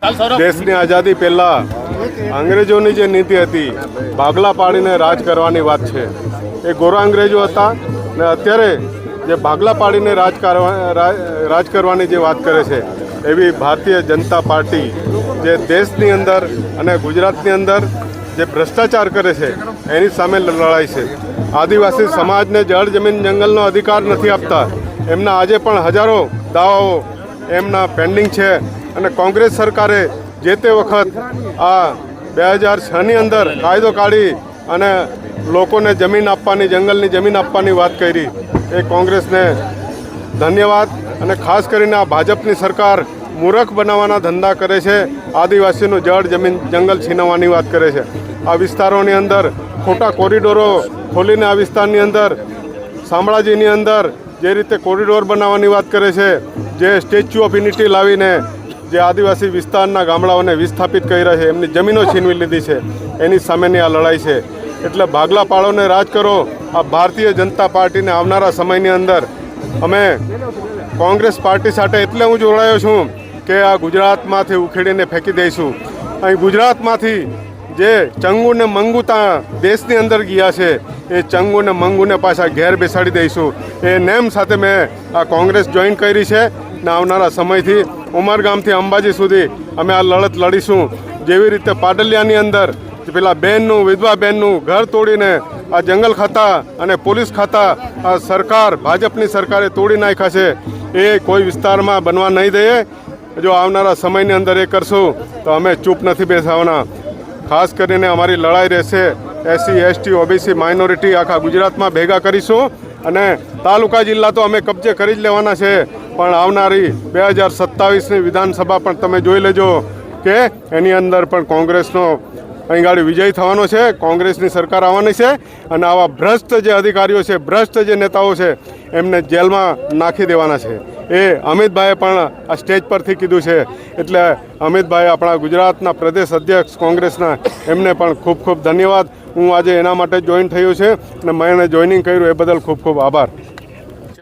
દેશની આઝાદી પહેલાં અંગ્રેજોની જે નીતિ હતી ભાગલા પાડીને રાજ કરવાની વાત છે એ ગોરા અંગ્રેજો હતા ને અત્યારે જે ભાગલા પાડીને રાજ કરવાની જે વાત કરે છે એવી ભારતીય જનતા પાર્ટી જે દેશની અંદર અને ગુજરાતની અંદર જે ભ્રષ્ટાચાર કરે છે એની સામે લડાઈ છે। આદિવાસી સમાજને જળ જમીન જંગલનો અધિકાર નથી આપતા, એમના આજે પણ હજારો દાવાઓ એમના પેન્ડિંગ છે અને કોંગ્રેસ સરકારે જે તે વખત આ 2006ની અંદર કાયદો કાઢી અને લોકોને જમીન આપવાની, જંગલની જમીન આપવાની વાત કરી। એ કોંગ્રેસને ધન્યવાદ। અને ખાસ કરીને આ ભાજપની સરકાર મૂર્ખ બનાવવાના ધંધા કરે છે, આદિવાસીનું જળ જમીન જંગલ છીનવવાની વાત કરે છે। આ વિસ્તારોની અંદર ખોટા કોરિડોરો ખોલીને આ વિસ્તારની અંદર શામળાજીની અંદર જે રીતે કોરિડોર બનાવવાની વાત કરે છે, જે સ્ટેચ્યુ ઓફ યુનિટી લાવીને જે આદિવાસી વિસ્તારના ગામડાઓને વિસ્થાપિત કર્યા છે, એમની જમીનો છીનવી લીધી છે, એની સામેની આ લડાઈ છે। એટલે ભાગલા પાડોને રાજ કરો। આ ભારતીય જનતા પાર્ટીને આવનારા સમયની અંદર અમે કોંગ્રેસ પાર્ટી સાથે એટલે હું જોડાયો છું કે આ ગુજરાતમાંથી ઉખેડીને ફેંકી દઈશું। અહીં ગુજરાતમાંથી જે ચંગુ ને મંગુ ત્યાં દેશની અંદર ગયા છે એ ચંગુ ને મંગુને પાછા ઘેર બેસાડી દઈશું। એ નેમ સાથે મેં આ કોંગ્રેસ જોઈન કરી છે ને આવનારા સમયથી ઉમરગામથી અંબાજી સુધી અમે આ લડત લડીશું। જેવી રીતે પાડલિયાની અંદર પેલા બહેનનું, વિધવા બહેનનું ઘર તોડીને આ જંગલ ખાતા અને પોલીસ ખાતા આ સરકાર, ભાજપની સરકારે તોડી નાખ્યા છે, એ કોઈ વિસ્તારમાં બનવા નહીં દઈએ। જો આવનારા સમયની અંદર એ કરશું તો અમે ચૂપ નથી બેસવાના। ખાસ કરીને અમારી લડાઈ રહેશે એસસી, એસટી, ઓબીસી, માઇનોરિટી આખા ગુજરાતમાં ભેગા કરીશું અને તાલુકા જિલ્લા તો અમે કબજે કરી જ લેવાના છે, પણ આવનારી 2027ની વિધાનસભા પણ તમે જોઈ લેજો કે એની અંદર પણ કોંગ્રેસનો અહીં ગાડી વિજય થવાનો છે, કોંગ્રેસની સરકાર આવવાની છે અને આવા ભ્રષ્ટ જે અધિકારીઓ છે, ભ્રષ્ટ જે નેતાઓ છે એમને જેલમાં નાખી દેવાના છે। એ અમિતભાઈએ પણ આ સ્ટેજ પરથી કીધું છે। એટલે અમિતભાઈ આપણા ગુજરાતના પ્રદેશ અધ્યક્ષ કોંગ્રેસના, એમને પણ ખૂબ ખૂબ ધન્યવાદ। હું આજે એના માટે જોઈન થયો છે અને મેં જોઈનિંગ કર્યું એ બદલ ખૂબ ખૂબ આભાર।